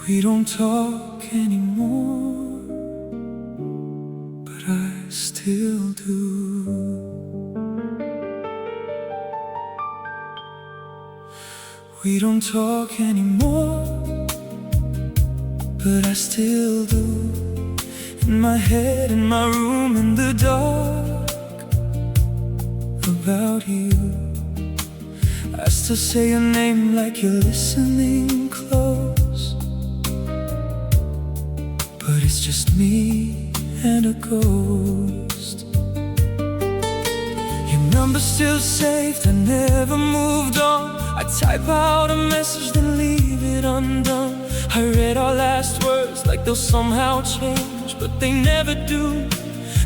We don't talk anymore, but I still do. We don't talk anymore, but I still do. In my head, in my room, in the dark, about you. I still say your name like you're listening close, but it's just me and a ghost. Your number's still saved, I never moved on. I type out a message, then leave it undone. I read our last words like they'll somehow change, but they never do,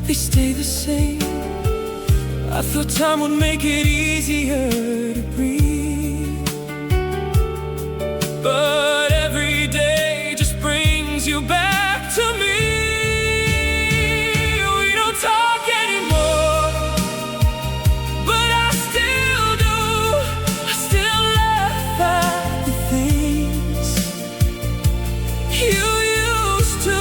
they stay the same. I thought time would make it easier to breathe, but every day just brings you back to me. We don't talk anymore, but I still do. I still laugh at the things you used to.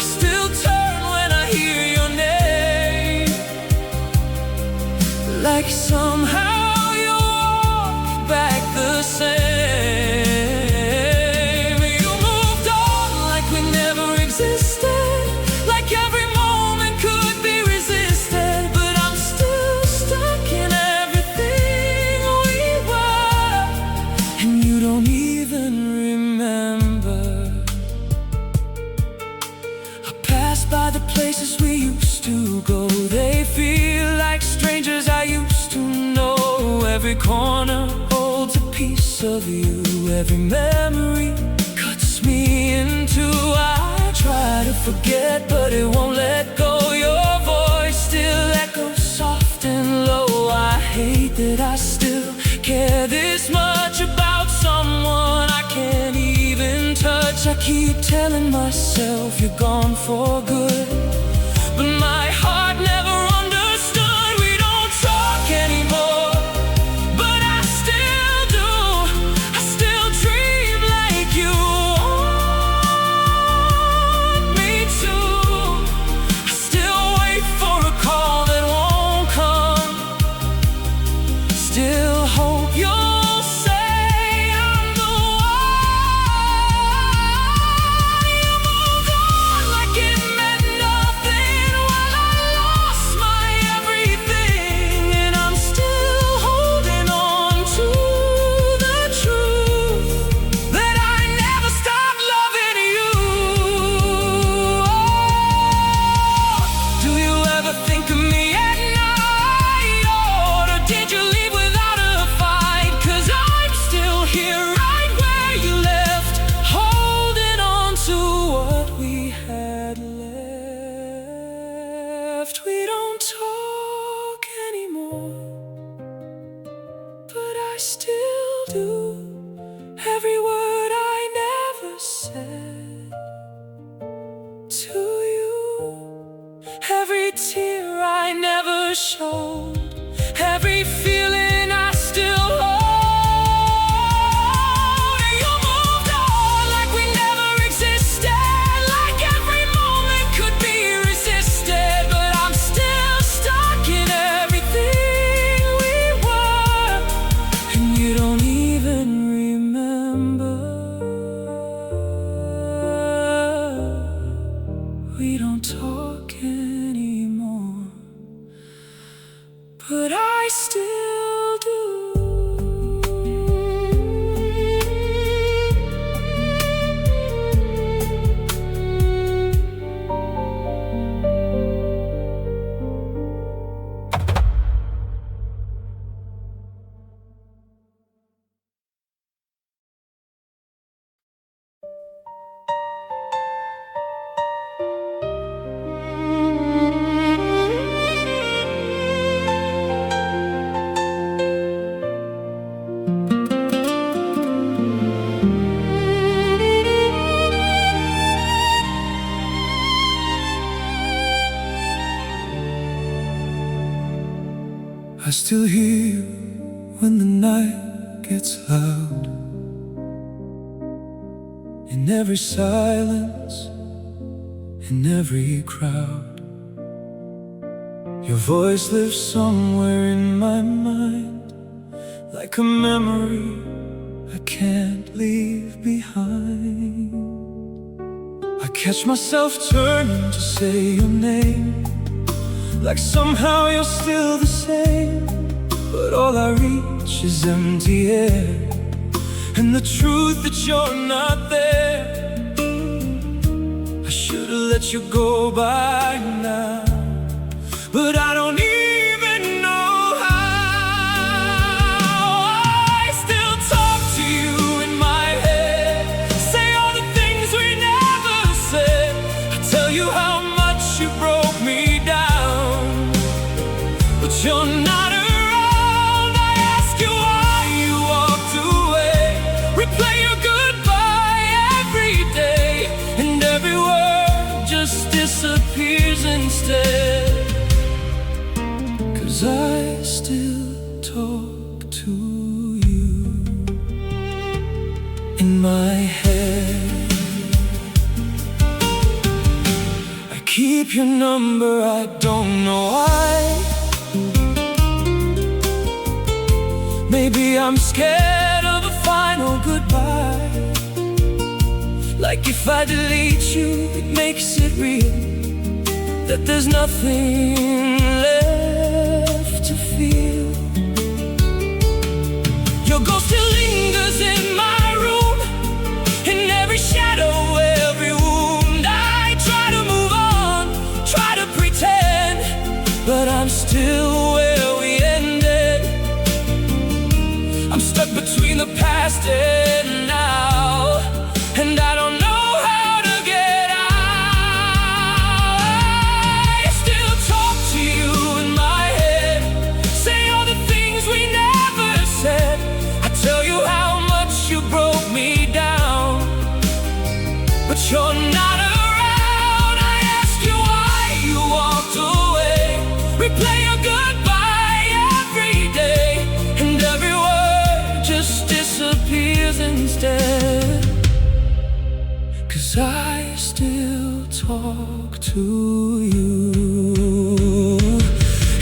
I still turn when I hear your name, like somehow you walk back the same. You moved on like we never existed, like every moment could be resisted. But I'm still stuck in everything we were, and you don't even remember. I pass by the places we used to go, they feel like strangers I used to know. Every corner holds a piece of you, every memory cuts me in two. I try to forget, but it won't let go. Your voice still echoes soft and low. I hate that I still care this much about someone I can't even touch. I keep telling myself you're gone for good, but my heart never understood. We don't talk anymore, but I still do. I still dream like you want me to. I still wait for a call that won't come. Still hope you'll say I'm the one. You moved on like it meant nothing, while I lost my everything. And I'm still holding on to the truth that I never stopped loving you. Do you ever think of me at night, or did you leave without a fight? 'Cause I'm still here right where you left, holding on to what we had left. We don't talk anymore, but I still do. Every word I never said to you, every tear I never showed, every feeling I still hold. You moved on like we never existed, like every moment could be resisted. But I'm still stuck in everything we were, and you don't even remember. We don't talk anymore, but I still do. I still hear you. when the night gets loud. in every silence, in every crowd. Your voice lives somewhere in my mind, like a memory I can't leave behind. I catch myself turning to say your name, like somehow you're still the same. But all I reach is empty air, and the truth that you're not there. I should've let you go by now, but I don't even know how. I still talk to you in my head, say all the things we never said. I tell you how much you broke me down, but you're not around. I ask you why you walked away, replay your goodbye every day, and every word just disappears instead. 'Cause I still talk to you in my head. I keep your number, I don't know why. Maybe I'm scared of a final goodbye. Like if I delete you, it makes it real, that there's nothing left to feel. Your ghost still lingers in my room, in every shadow, every wound. I try to move on, try to pretend, but I'm still where we ended. I'm stuck between the past and now, and I don't know how to get out. I still talk to you in my head, say all the things we never said. I tell you how much you broke me down, but you're not around. I ask you why you walked away, replay your goodbye every day, and every word just disappears instead. 'Cause I still talk to you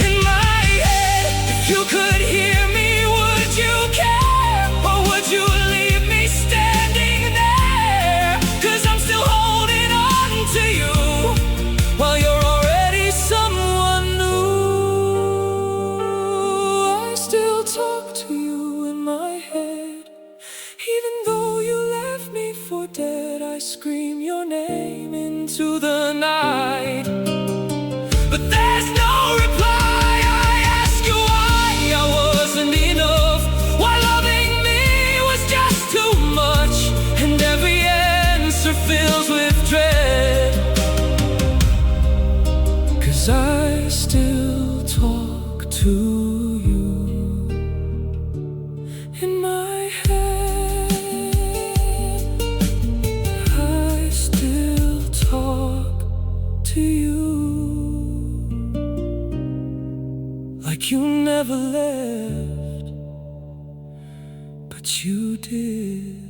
in my head. If you could hear me, would you care? Or would you leave me standing there? 'Cause I'm still holding on to you, while you're already someone new. I still talk to you in my head, even though you left me for dead. I scream your name into the night, but there's no reply. I ask you why I wasn't enough, why loving me was just too much, and every answer fills with dread. 'Cause I still talk to you in my head. I still talk to you like you never left, but you did.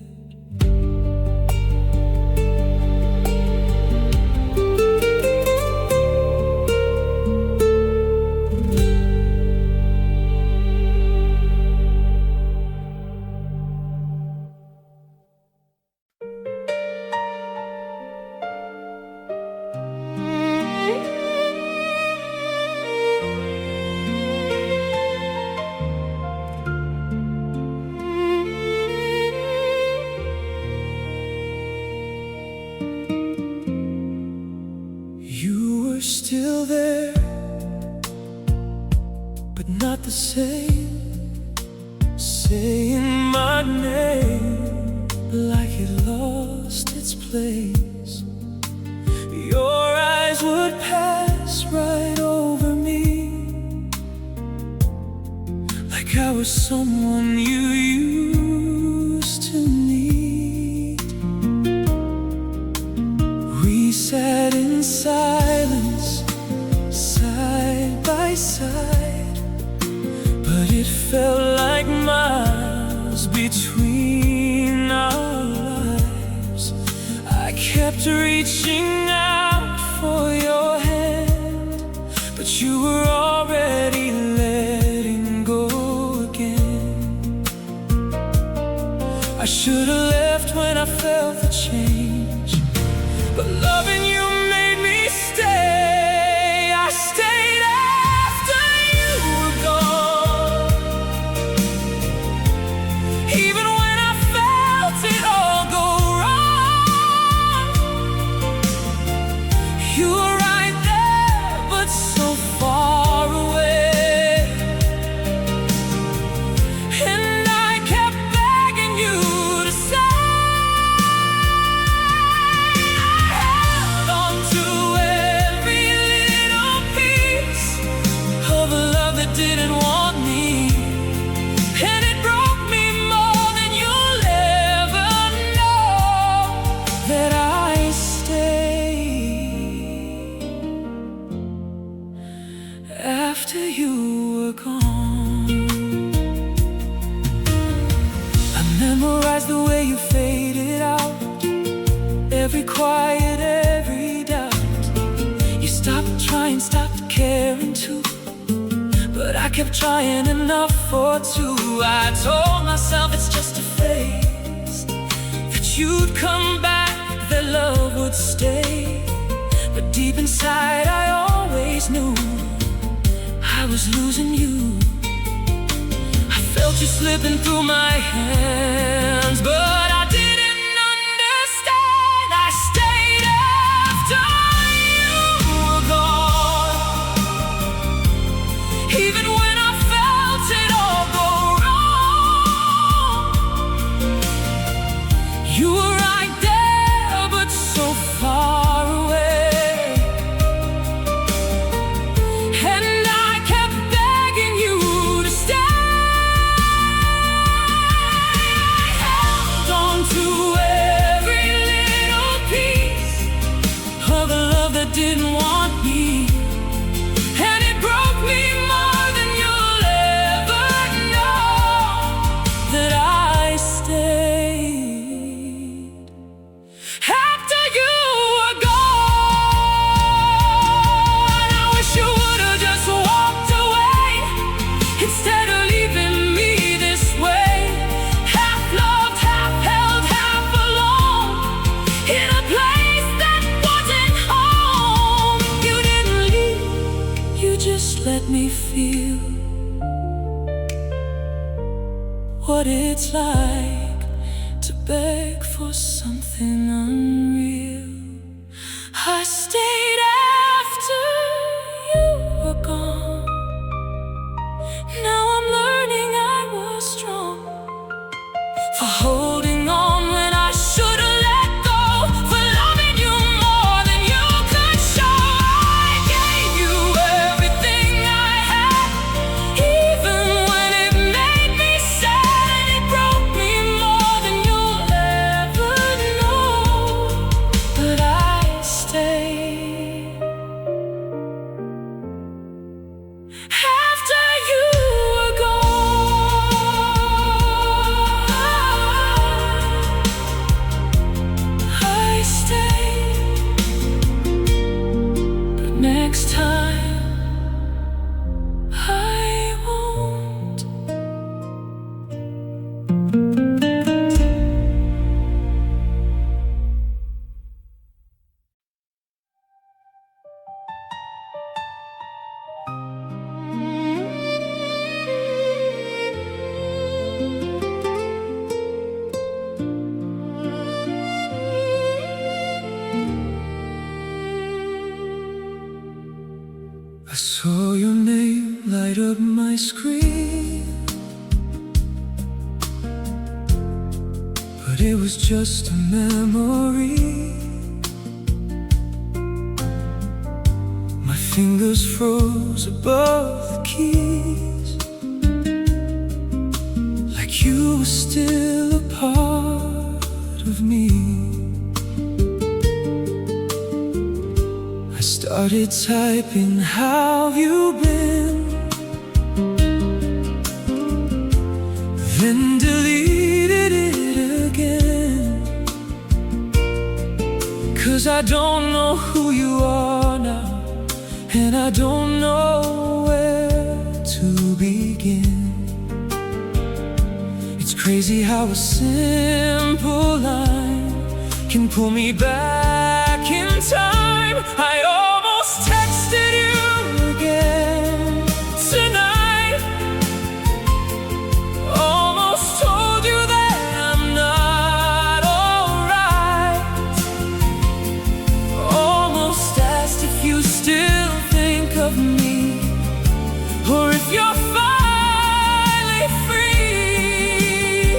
Still there, but not the same, saying my name like it lost its place. Your eyes would pass right over me, like I was someone you used to need. We sat in silence, side by side, but it felt like miles between our lives. kept reaching out for your hand, but you were already letting go again. I should have left when I felt the change, but loving you made me stay. I stayed after you were gone, even when I felt it all go wrong. You were right there, but so far away, and I kept begging you to stay. I held on to every little piece of a love that didn't want me, and it broke me more than you'll ever know, that I stayed after you were gone. I memorized the way you faded out, every quiet, every doubt. You stopped trying, stopped caring too, but I kept trying enough for two. I told myself it's just a phase, that you'd come back, that love would stay. But deep inside I always knew I was losing you. I felt you slipping through my hands, but I didn't understand. I stayed after you were gone, even when I felt it all go wrong. You were right there, but so far away, and I kept begging you to stay. I held on to every little piece of a love that didn't want me, and it broke me more than you'll ever know, that I stayed after you were gone. I wish you would've just walked away instead of leaving me this way, half loved, half held, half alone, in a place that wasn't home. You didn't leave, you just let me feel what it's like to beg for something unreal. I stayed after you were gone. Now I'm learning I was strong, for holding on when I should've let go, for loving you more than you could show. I gave you everything I had, even when it made me sad, and it broke me more than you'll ever know, but I stayed after you were gone. I stayed, but next time I won't. I saw your name light up my screen, but it was just a memory. My fingers froze above the keys, like you were still a part of me. I started typing, how have you been? Then deleted it again. 'Cause I don't know who you are now, and I don't know where to begin. It's crazy how a simple line can pull me back in time. I almost texted you again tonight, almost told you that I'm not alright, almost asked if you still think of me, or if you're finally free.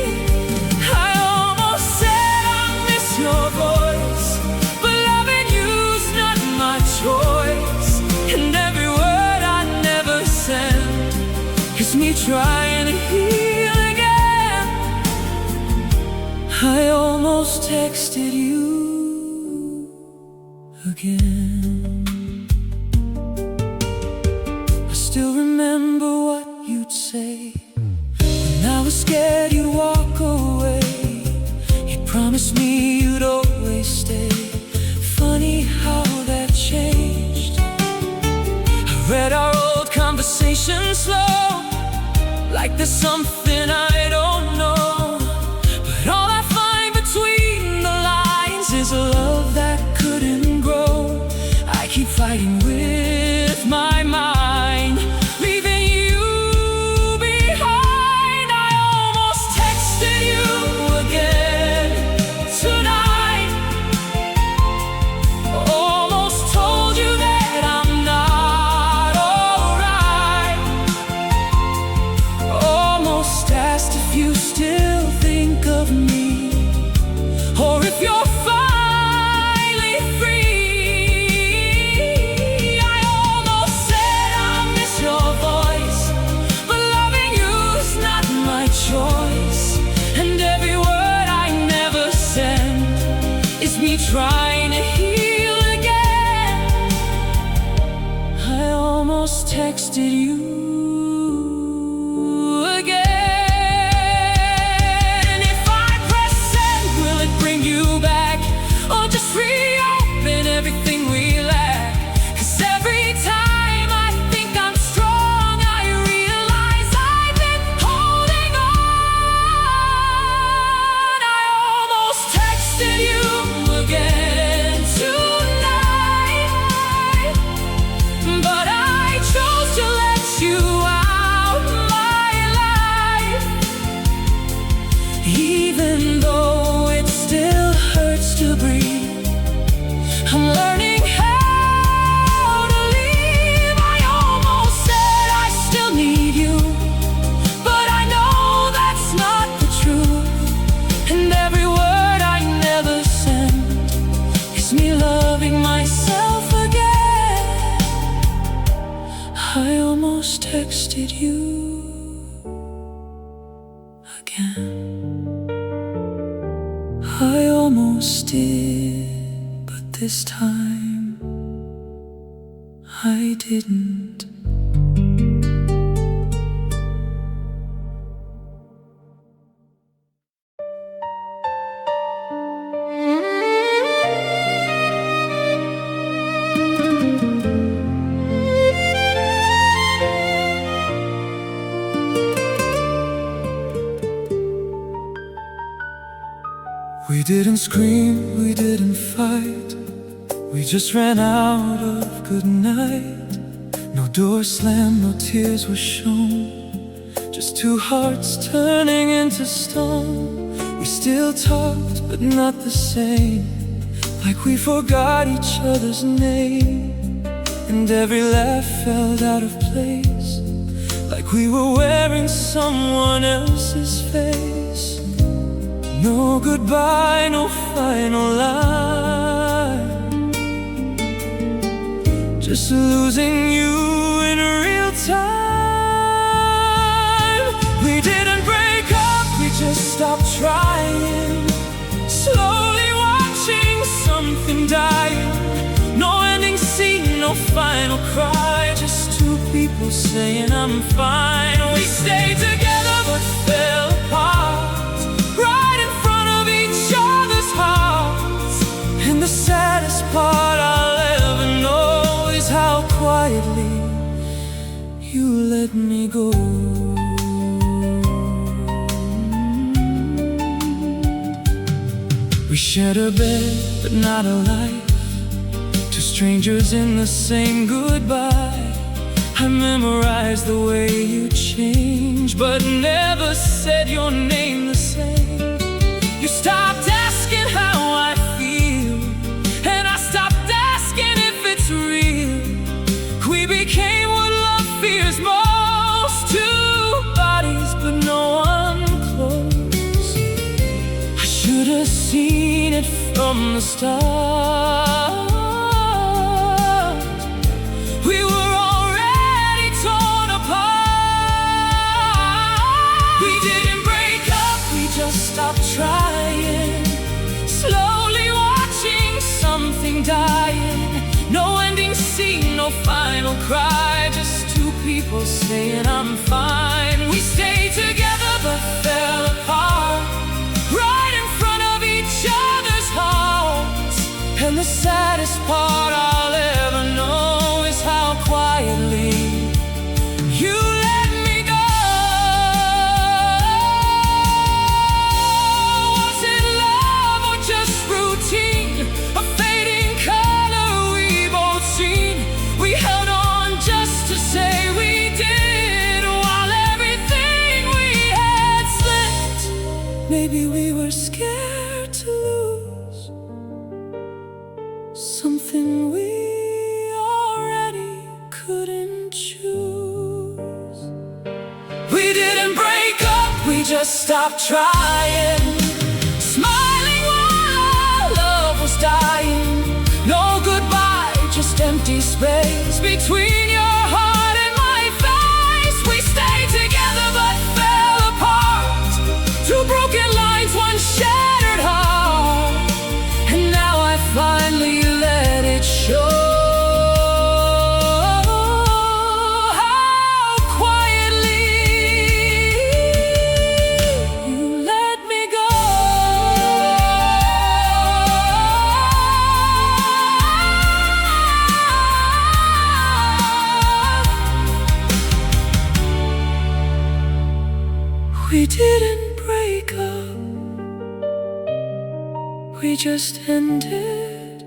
I almost said I miss your voice, but loving you's not my choice. And every word I never send is me trying to heal again. I almost texted you again. I still remember what you'd say when I was scared you'd walk away. You promised me you'd always stay. Funny how that changed. I read our old conversation slow, like there's something I don't know. But all I find between the lines is a love that couldn't grow. I keep fighting with my mind, leaving you behind. I almost texted you again tonight, almost told you that I'm not alright, almost asked if you still think of me, or if you're finally free. I almost said I miss your voice, but loving you's not my choice. And every word I never send is me trying to heal again. I almost texted you again. If I press send, will it bring you back, or just reopen everything we lack? 'Cause every time I think I'm strong, I realize I've been holding on. I almost texted you again tonight, but I chose to let you out my life, even though it still hurts to breathe. I'm learning how to leave. I almost said I still need you, but I know that's not the truth. And every word I never send is me loving myself again. I almost texted you again. I almost did, but this time I didn't. We didn't scream, we didn't fight, we just ran out of good night. No door slammed, no tears were shown, just two hearts turning into stone. We still talked, but not the same, like we forgot each other's name. And every laugh felt out of place, like we were wearing someone else's face. No goodbye, no final line, just losing you in real time. We didn't break up, we just stopped trying, slowly watching something dying. No ending scene, no final cry, just two people saying I'm fine. We stayed together but fell apart, right in front of each other's hearts. And the sad let me go. We shared a bed, but not a life. Two strangers in the same goodbye. I memorized the way you changed, but never said your name the same. You stopped asking how I feel, and I stopped asking if it's real. We became what love fears most, two bodies but no one close. I should have seen it from the start. We were already torn apart. We didn't break up, we just stopped trying. Slowly watching something dying. No ending scene, no final cry. Just two people saying I'm fine. We stayed together but fell apart, right in front of each other's hearts. And the saddest part I'll ever know is how quietly you let me go. Was it love or just routine? A fading color we both seen. We held on just to say we did, while everything we had slipped. Maybe we were scared to lose something we already couldn't choose. We didn't break up, we just stopped trying. Smiling while our love was dying. No goodbye, just empty space between your heart and my face. We stayed together but fell apart. Two broken lines, one shattered heart. And now I finally let it show. How quietly you let me go. We didn't break up, we just ended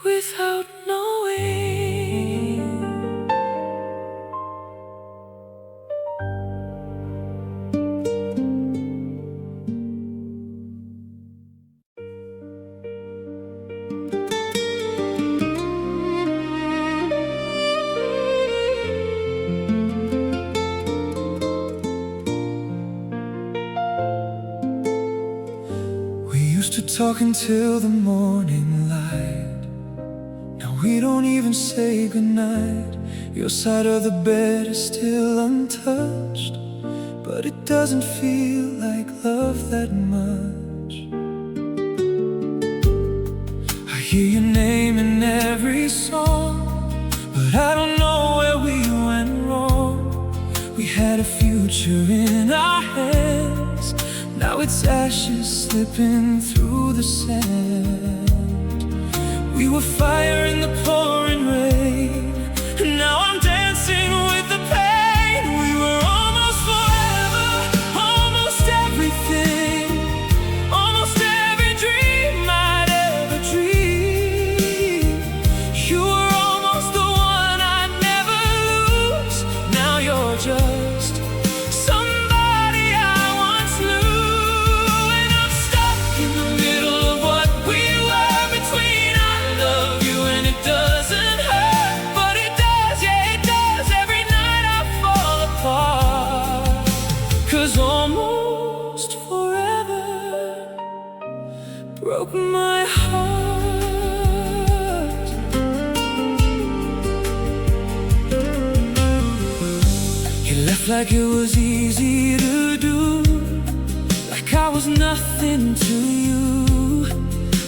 without knowing. We used to talk until the morning light. Now we don't even say goodnight. Your side of the bed is still untouched, but it doesn't feel like love that much. I hear your name in every song, but I don't know where we went wrong. We had a future in our hands. Now it's ashes slipping through the sand. We were fire in the pouring rain, and now I'm dancing with the pain. We were almost forever, almost everything, almost every dream I'd ever dream. You were almost the one I'd never lose. Now you're just somebody I once knew, and I'm stuck in the middle of what we were between. I love you and it doesn't hurt, but it does, yeah it does. Every night I fall apart, 'cause almost forever broke my heart. You left like it was easy to do, like I was nothing to you.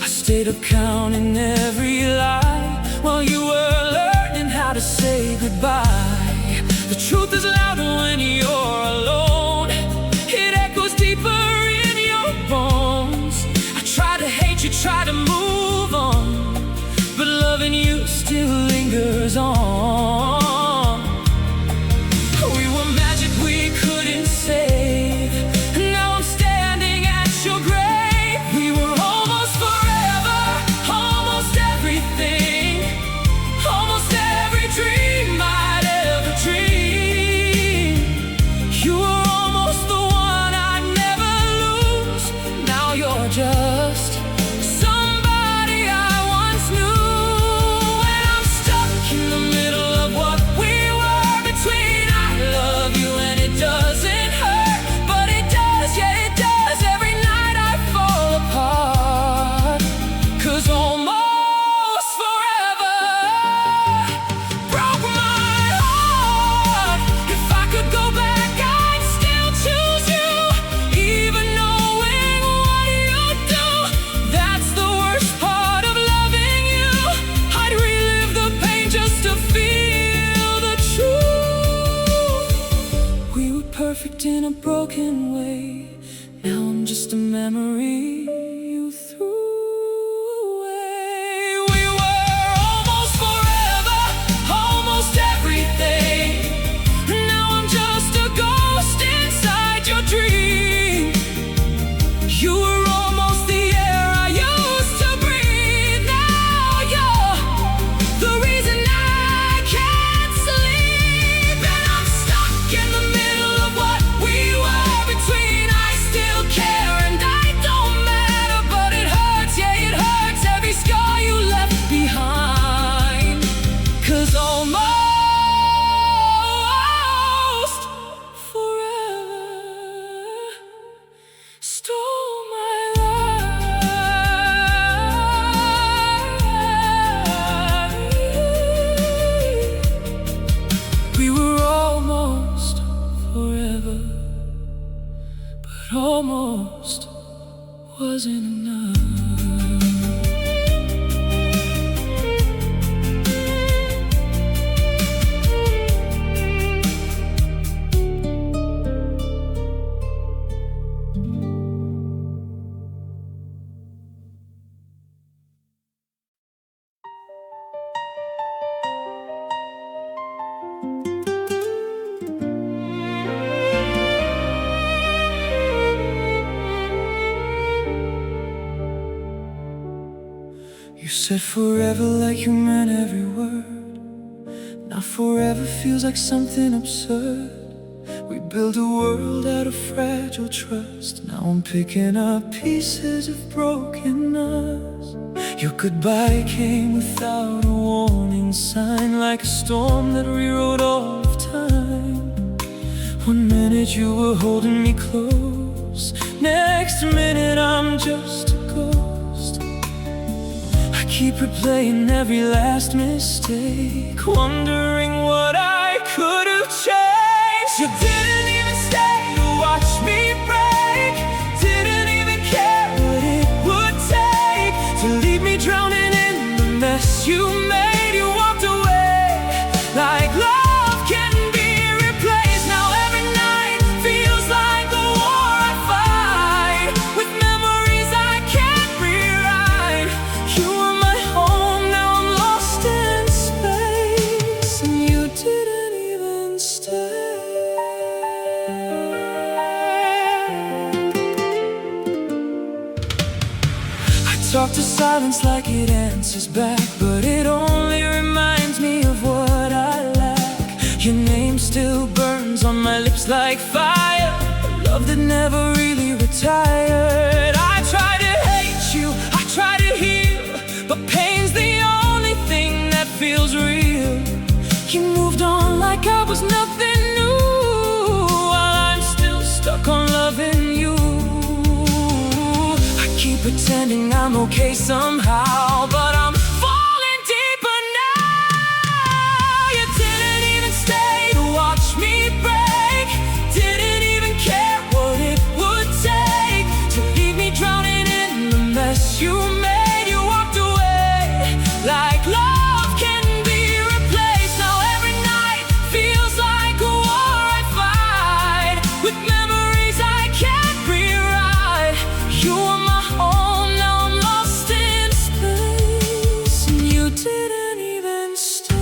I stayed up counting every lie while you were learning how to say goodbye. The truth is louder when you're alone. It echoes deeper in your bones. I try to hate you, try to move on, but loving you still lingers on. wasn't enough. You said forever like you meant every word. Now forever feels like something absurd. We built a world out of fragile trust. Now I'm picking up pieces of brokenness. Your goodbye came without a warning sign, like a storm that rewrote all of time. One minute you were holding me close, next minute I'm just a ghost. I keep replaying every last mistake, wondering what I could have changed. You didn't even stay to watch me break, didn't even care what it would take to leave me drowning in the mess you made. You walked away like love can be replaced. Now every night feels like the war I fight, with memories I can't rewrite. You were my home, now I'm lost in space, and you didn't even stay. Talk to silence like it answers back, but it only reminds me of what I lack. Your name still burns on my lips like fire, a love that never really retired. I try to hate you, I try to heal, but pain's the only thing that feels real. You moved on like I was nothing new, while I'm still stuck on loving you. Keep pretending I'm okay somehow, but I'm falling deeper now. You didn't even stay to watch me break, didn't even care what it would take to leave me drowning in the mess you made. You walked away like love can be replaced. Now every night feels like a war I fight, with memories I can't rewrite. You were my home, now I'm lost in space, and you didn't even stay.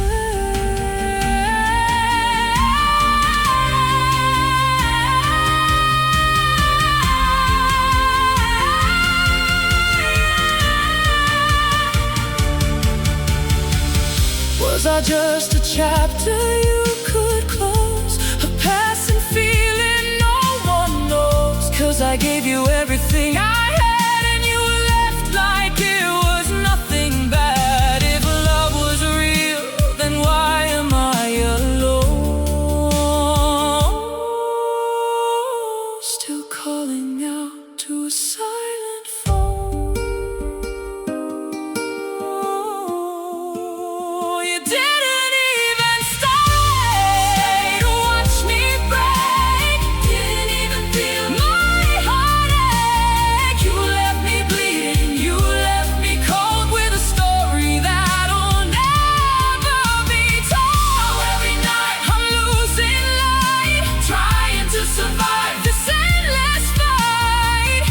Was I just a chapter you could close, a passing feeling no one knows? 'Cause I gave you everything I had, and you left like it was nothing bad. If love was real, then why am I alone? Still calling out to a silent phone. You didn't even stay to watch me break, didn't even feel my heartache. You left me bleeding, you left me cold, with a story that'll never be told. Every night I'm losing light, trying to survive this endless fight.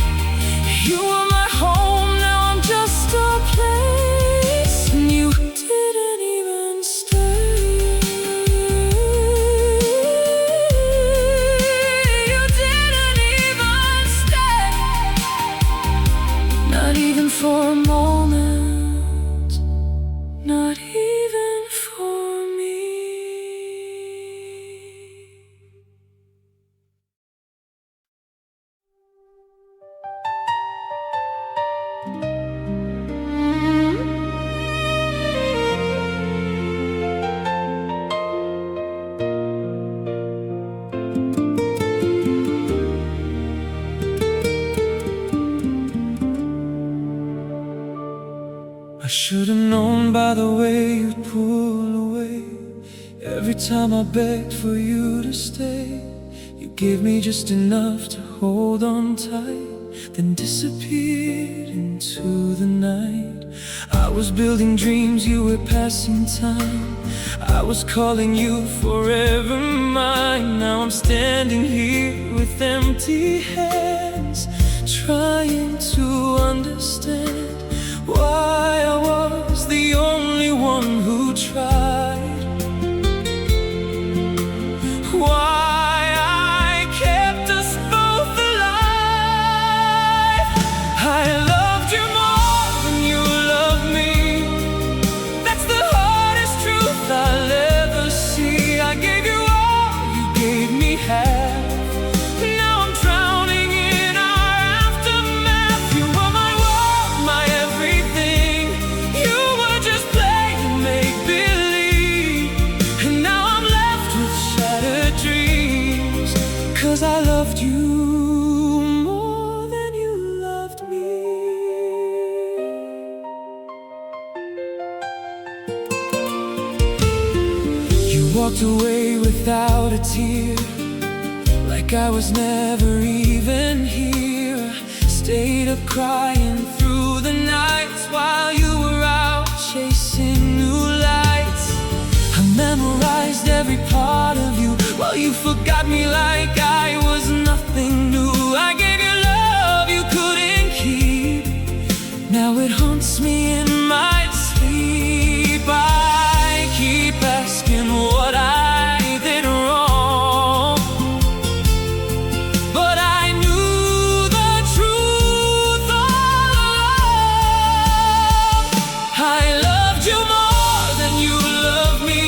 You were my home, now I'm just a place, and you didn't even stay. You didn't even stay, not even for a moment, not even for me. I should have known by the way you'd pull away every time I begged for you to stay. You gave me just enough to hold on tight, then disappeared into the night. I was building dreams, you were passing time. I was calling you forever mine. Now I'm standing here with empty hands, trying to understand why I was the only one who tried. Why I kept us both alive. I loved you more than you loved me. That's the hardest truth I'll ever see. I gave you all, you gave me half. Now I'm drowning in our aftermath. You were my world, my everything. You were just playing make-believe. And now I'm left with shattered dreams, 'cause I loved you more than you loved me. You walked away without a tear, like I was never even here. Stayed up crying through the nights while you were out chasing new lights. I memorized every part of you while you forgot me like I was nothing new. I gave you love you couldn't keep. Now it haunts me in my sleep. I keep asking what I did wrong, but I knew the truth all along. I loved you more than you loved me.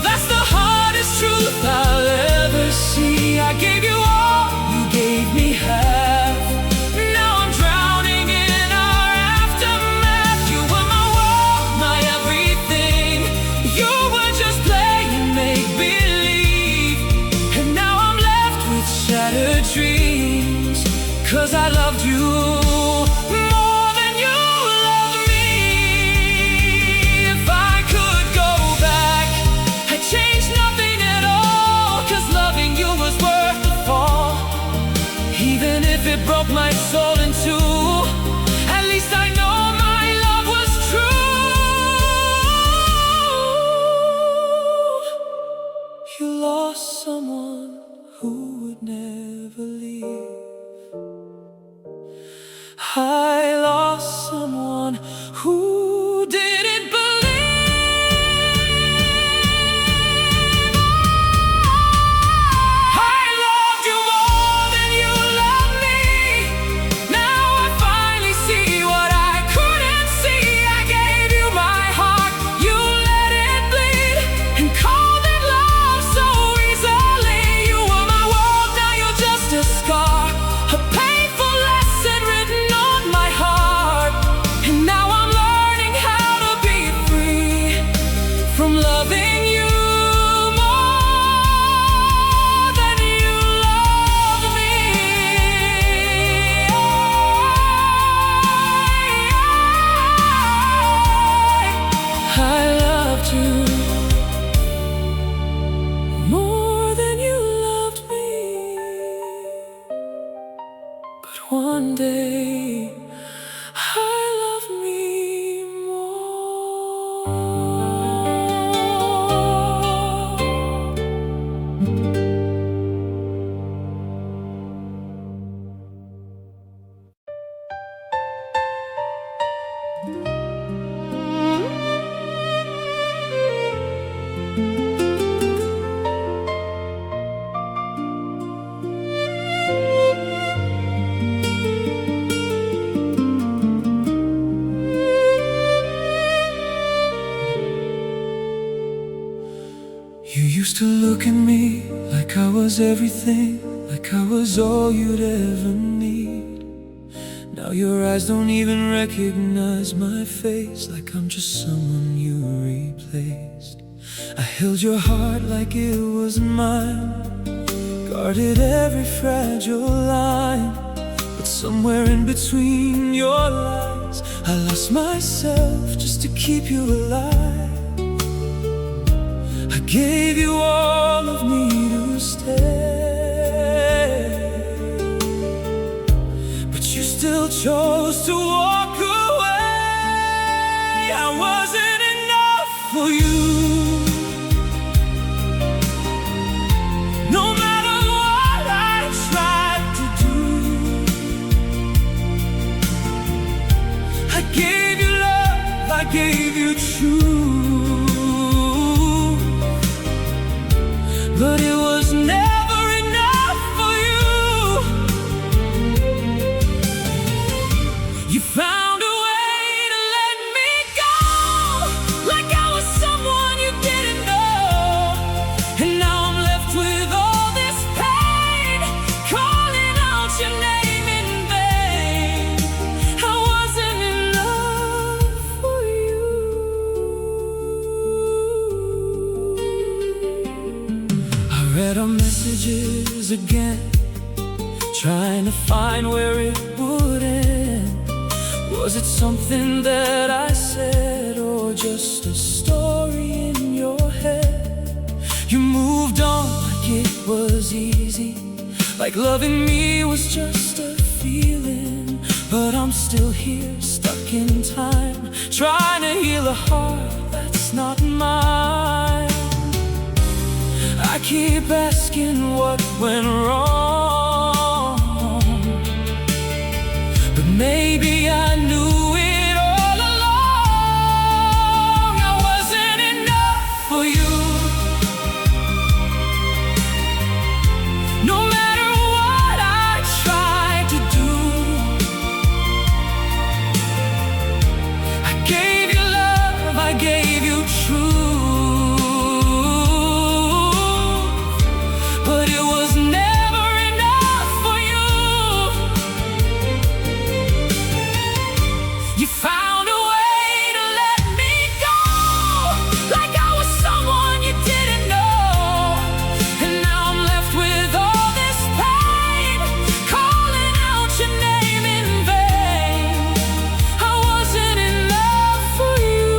That's the hardest truth I'll ever see. I gave you all, you gave me half. Now I'm drowning in our aftermath. You were my world, my everything. You were just playing make-believe. And now I'm left with shattered dreams, 'cause I loved you more than you loved me. If I could go back, I'd change nothing at all, 'cause loving you was worth the fall. Even if it broke my soul in two, at least I know my love was true. You lost someone who would never leave. I lost someone who didn't believe. I loved you more than you loved me. Now I finally see what I couldn't see. I gave you my heart, you let it bleed, and called it love so easily. You were my world, now you're just a scar, a painful lesson written on my heart. And now I'm learning how to be free from loving you more than you love me. I loved you more than you loved me. But one day I love me more. You used to look at me like I was everything, like I was all you'd ever need. Now your eyes don't even recognize my face, like I'm just someone you replaced. I held your heart like it was mine, guarded every fragile line. But somewhere in between your lines, I lost myself just to keep you alive. I gave you all of me to stay. chose to walk away. I wasn't enough for you. No matter what I tried to do, I gave you love, I gave you truth, but it was never enough for you. You found a way to let me go, like I was someone you didn't know. And now I'm left with all this pain, calling out your name in vain. I wasn't enough for you. I read our messages again, trying to find where it would end. Was it something that I said, or just a story in your head? You moved on like it was easy, like loving me was just a feeling. But I'm still here, stuck in time, trying to heal a heart that's not mine. I keep asking what went wrong, but maybe I knew it all along. I wasn't enough for you. No matter what I tried to do, I gave you love, I gave you truth, but it was never enough for you. You found a way to let me go, like I was someone you didn't know. And now I'm left with all this pain, calling out your name in vain. I wasn't enough for you.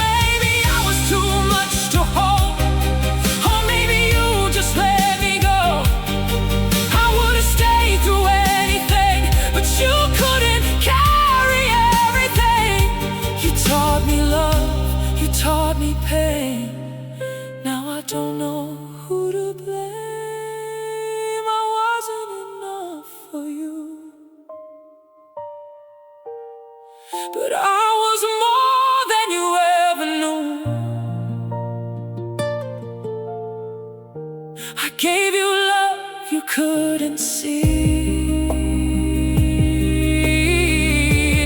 Maybe I was too much to hold, or maybe you just let me go. I would've stayed through anything, but you couldn't carry everything. You taught me love, you taught me pain. Now I don't know who to blame. I wasn't enough for you, but I was more than you ever knew. I gave you love you couldn't see.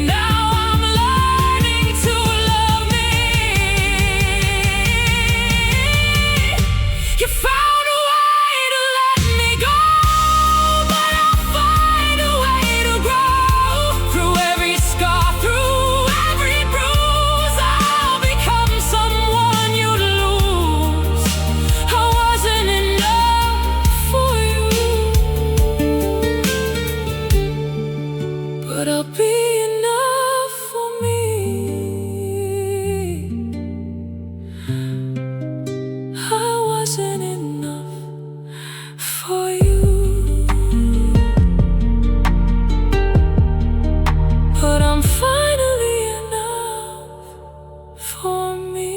Now I'm learning to love me. You found a way to let me go, but I'll find a way to grow. Through every scar, through every bruise, I'll become someone you'd lose. I wasn't enough for you, but I'll be enough for me. I wasn't enough for you, but I'm finally enough for me.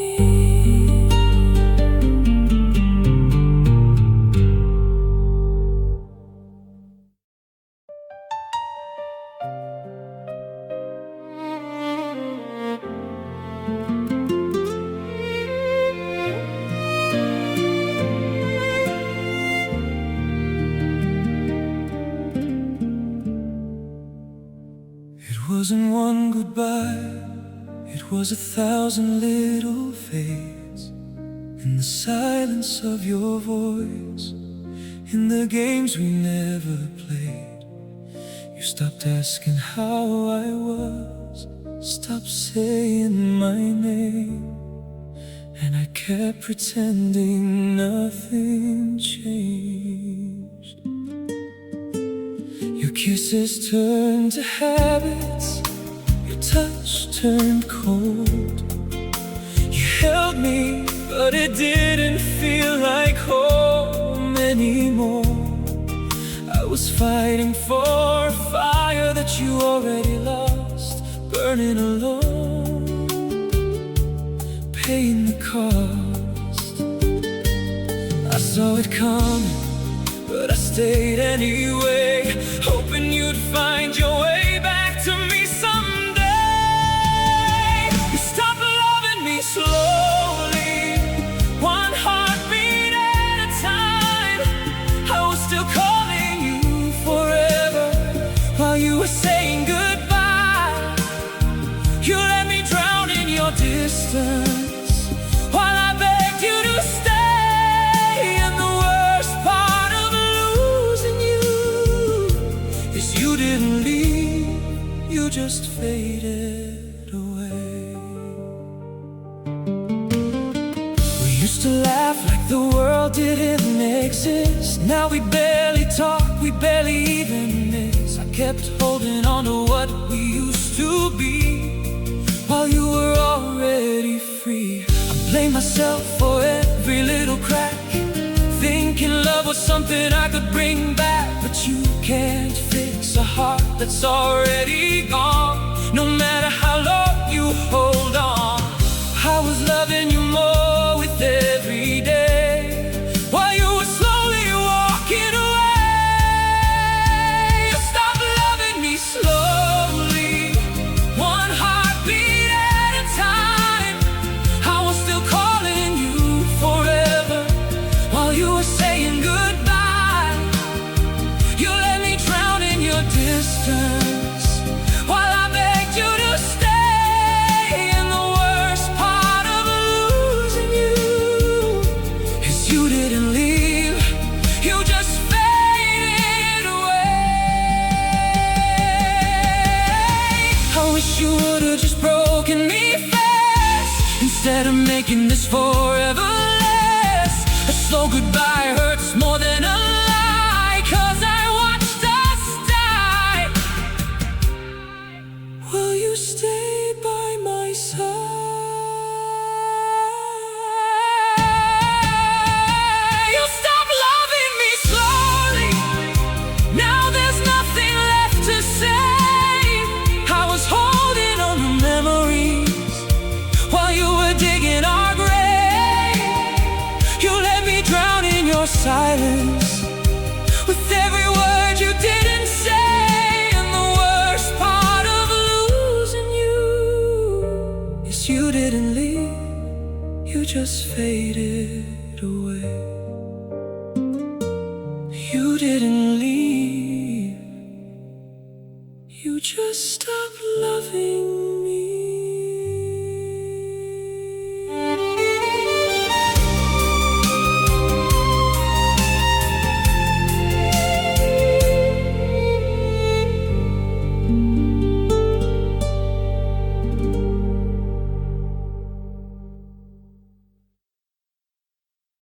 It wasn't one goodbye, it was 1,000 little fades. In the silence of your voice, in the games we never played. You stopped asking how I was, stopped saying my name, and I kept pretending nothing changed. Your kisses turned to habits, your touch turned cold. You held me, but it didn't feel like home anymore. I was was fighting for a fire that you already lost, burning alone, paying the cost. I saw it coming, but I stayed anyway, hoping you'd find your way back to me someday. You stopped loving me slowly, one heartbeat at a time. I was still calling you forever while you were saying goodbye. You let me drown in your distance while I begged you to stay. And the worst part of losing you is you didn't leave, you just faded away. We used to laugh like the world didn't exist. Now we barely talk, we barely even miss. I kept holding on to what we used to be while you were already free. I blame myself for every little crack, thinking love was something I could bring back. But you can't fix a heart that's already gone, no matter how long you hold on. I was loving you more with every day while you were slowly walking away. You stopped loving me slowly, one heartbeat at a time. I was still calling you forever while you were saying goodbye. You let me drown in your distance while I begged you to stay. And the worst part of losing you is you didn't leave, you just faded away. I wish you would've just broken me fast instead of making this forever last. A slow goodbye hurts more than a lie, 'cause I watched us die while you stayed by my side. You stopped loving me slowly, now there's nothing left to say. I was holding on to memories while you were digging our grave. You let me drown in your silence with every word you didn't say. And the worst part of losing you is you didn't leave, you just faded away. You didn't leave, you just stopped loving